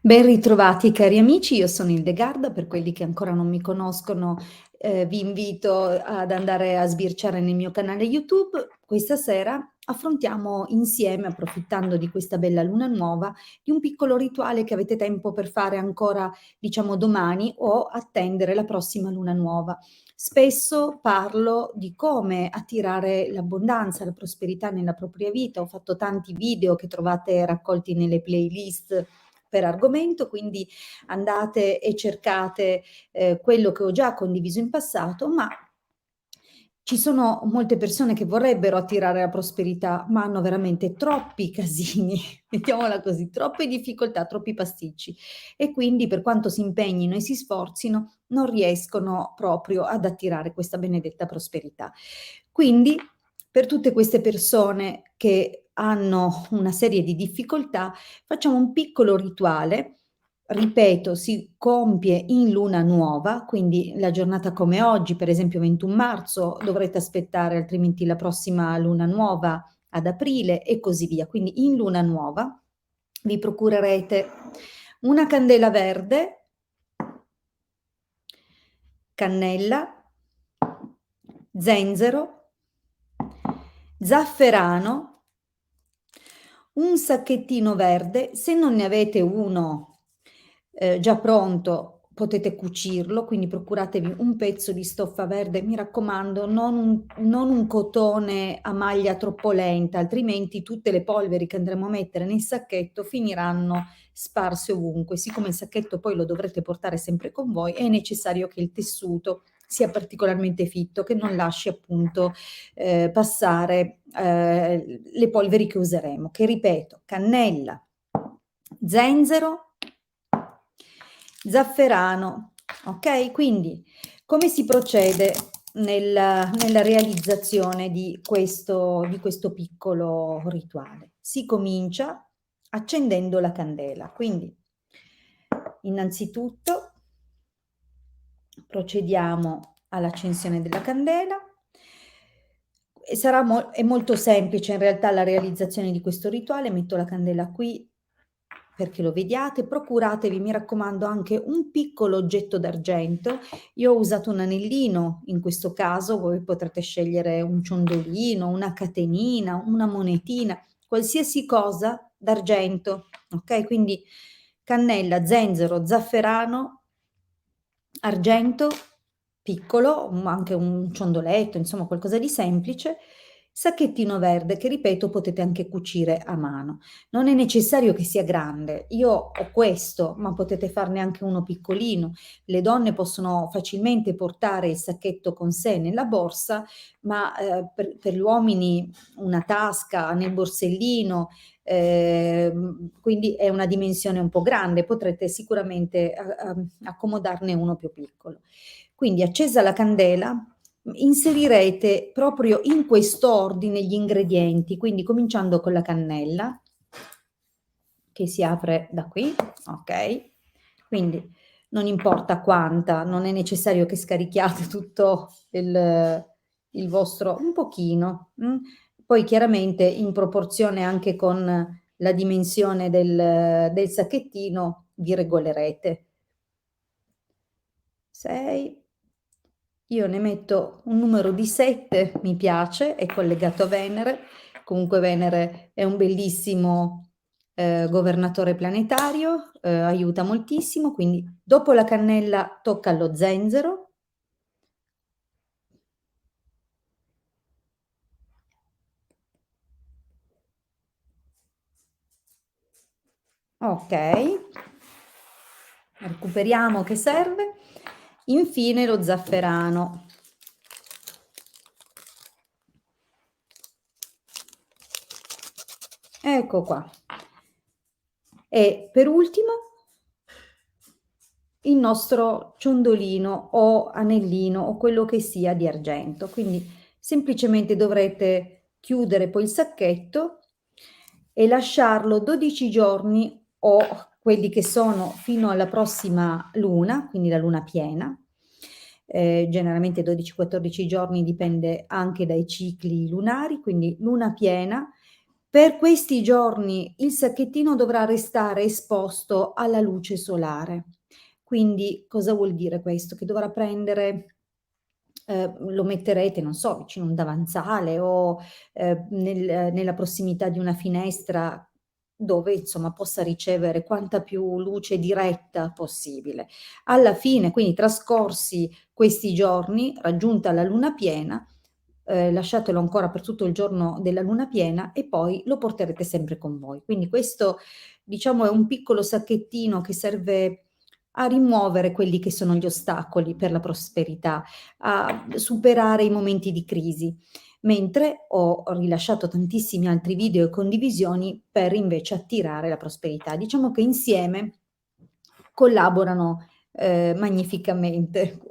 Ben ritrovati cari amici, io sono Hildegarda, per quelli che ancora non mi conoscono, vi invito ad andare a sbirciare nel mio canale YouTube. Questa sera affrontiamo insieme, approfittando di questa bella luna nuova, di un piccolo rituale che avete tempo per fare ancora, diciamo domani o attendere la prossima luna nuova. Spesso parlo di come attirare l'abbondanza, la prosperità nella propria vita, ho fatto tanti video che trovate raccolti nelle playlist per argomento, quindi andate e cercate quello che ho già condiviso in passato, ma ci sono molte persone che vorrebbero attirare la prosperità, ma hanno veramente troppi casini, mettiamola così, troppe difficoltà, troppi pasticci e quindi per quanto si impegnino e si sforzino non riescono proprio ad attirare questa benedetta prosperità. Quindi per tutte queste persone che hanno una serie di difficoltà, facciamo un piccolo rituale. Ripeto, si compie in luna nuova, quindi la giornata come oggi, per esempio 21 marzo, dovrete aspettare altrimenti la prossima luna nuova ad aprile e così via. Quindi in luna nuova vi procurerete una candela verde, cannella, zenzero, zafferano, un sacchettino verde. Se non ne avete uno già pronto, potete cucirlo, quindi procuratevi un pezzo di stoffa verde, mi raccomando, non un cotone a maglia troppo lenta, altrimenti tutte le polveri che andremo a mettere nel sacchetto finiranno sparse ovunque. Siccome il sacchetto poi lo dovrete portare sempre con voi, è necessario che il tessuto sia particolarmente fitto, che non lasci appunto passare le polveri che useremo, che ripeto, cannella, zenzero, zafferano, ok? Quindi come si procede nella realizzazione di questo piccolo rituale? Si comincia accendendo la candela, quindi innanzitutto procediamo all'accensione della candela. E è molto semplice in realtà la realizzazione di questo rituale. Metto la candela qui perché lo vediate. Procuratevi, mi raccomando, anche un piccolo oggetto d'argento. Io ho usato un anellino in questo caso, voi potrete scegliere un ciondolino, una catenina, una monetina, qualsiasi cosa d'argento, ok? Quindi cannella, zenzero, zafferano, argento piccolo, anche un ciondoletto, insomma qualcosa di semplice, sacchettino verde che ripeto potete anche cucire a mano. Non è necessario che sia grande, io ho questo, ma potete farne anche uno piccolino. Le donne possono facilmente portare il sacchetto con sé nella borsa, ma per gli uomini una tasca nel borsellino, quindi è una dimensione un po' grande, potrete sicuramente accomodarne uno più piccolo. Quindi accesa la candela, inserirete proprio in quest'ordine gli ingredienti, quindi cominciando con la cannella, che si apre da qui, ok? Quindi non importa quanta, non è necessario che scarichiate tutto il vostro, un pochino, poi chiaramente in proporzione anche con la dimensione del sacchettino vi regolerete. 6, io ne metto un numero di 7, mi piace, è collegato a Venere, comunque Venere è un bellissimo governatore planetario, aiuta moltissimo, quindi dopo la cannella tocca allo zenzero. Ok, recuperiamo che serve. Infine lo zafferano. Ecco qua. E per ultimo il nostro ciondolino o anellino o quello che sia di argento. Quindi semplicemente dovrete chiudere poi il sacchetto e lasciarlo 12 giorni o quelli che sono fino alla prossima luna, quindi la luna piena. Generalmente 12-14 giorni, dipende anche dai cicli lunari, quindi luna piena Per questi giorni il sacchettino dovrà restare esposto alla luce solare. Quindi cosa vuol dire questo? Che dovrà prendere lo metterete, non so, vicino a un davanzale o, nella prossimità di una finestra dove insomma possa ricevere quanta più luce diretta possibile. Alla fine, quindi trascorsi questi giorni, raggiunta la luna piena, lasciatelo ancora per tutto il giorno della luna piena e poi lo porterete sempre con voi. Quindi questo, diciamo, è un piccolo sacchettino che serve a rimuovere quelli che sono gli ostacoli per la prosperità, a superare i momenti di crisi, mentre ho rilasciato tantissimi altri video e condivisioni per invece attirare la prosperità. Diciamo che insieme collaborano, magnificamente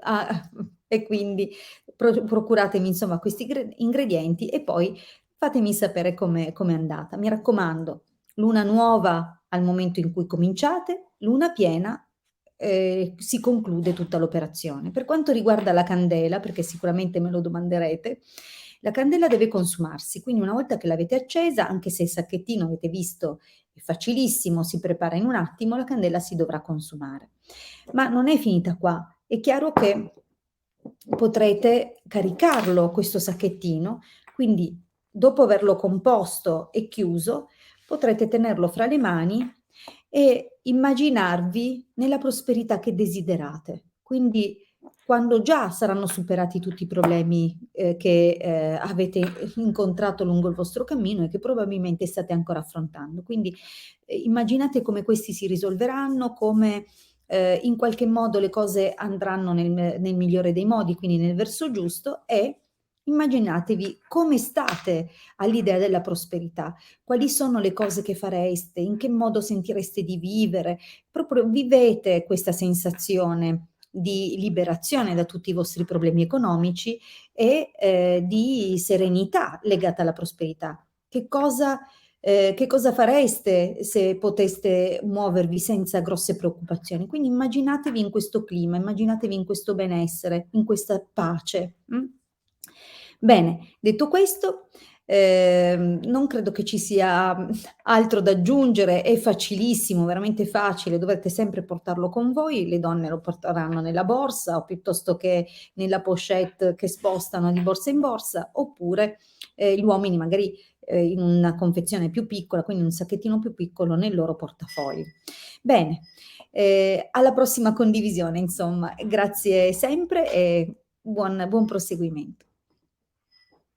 e quindi procuratemi insomma questi ingredienti e poi fatemi sapere com'è andata. Mi raccomando, luna nuova al momento in cui cominciate, luna piena, si conclude tutta l'operazione. Per quanto riguarda la candela, perché sicuramente me lo domanderete, la candela deve consumarsi, quindi una volta che l'avete accesa, anche se il sacchettino avete visto è facilissimo, si prepara in un attimo, la candela si dovrà consumare. Ma non è finita qua, è chiaro che potrete caricarlo questo sacchettino, quindi dopo averlo composto e chiuso, potrete tenerlo fra le mani e immaginarvi nella prosperità che desiderate. Quindi quando già saranno superati tutti i problemi che avete incontrato lungo il vostro cammino e che probabilmente state ancora affrontando. Quindi immaginate come questi si risolveranno, come in qualche modo le cose andranno nel migliore dei modi, quindi nel verso giusto e immaginatevi come state all'idea della prosperità, quali sono le cose che fareste, in che modo sentireste di vivere, proprio vivete questa sensazione di liberazione da tutti i vostri problemi economici e di serenità legata alla prosperità. Che cosa fareste se poteste muovervi senza grosse preoccupazioni? Quindi immaginatevi in questo clima, immaginatevi in questo benessere, in questa pace. Bene, detto questo, non credo che ci sia altro da aggiungere, è facilissimo, veramente facile, dovrete sempre portarlo con voi, le donne lo porteranno nella borsa o piuttosto che nella pochette che spostano di borsa in borsa, oppure gli uomini magari in una confezione più piccola, quindi un sacchettino più piccolo nel loro portafogli. Bene, alla prossima condivisione, insomma, grazie sempre e buon proseguimento.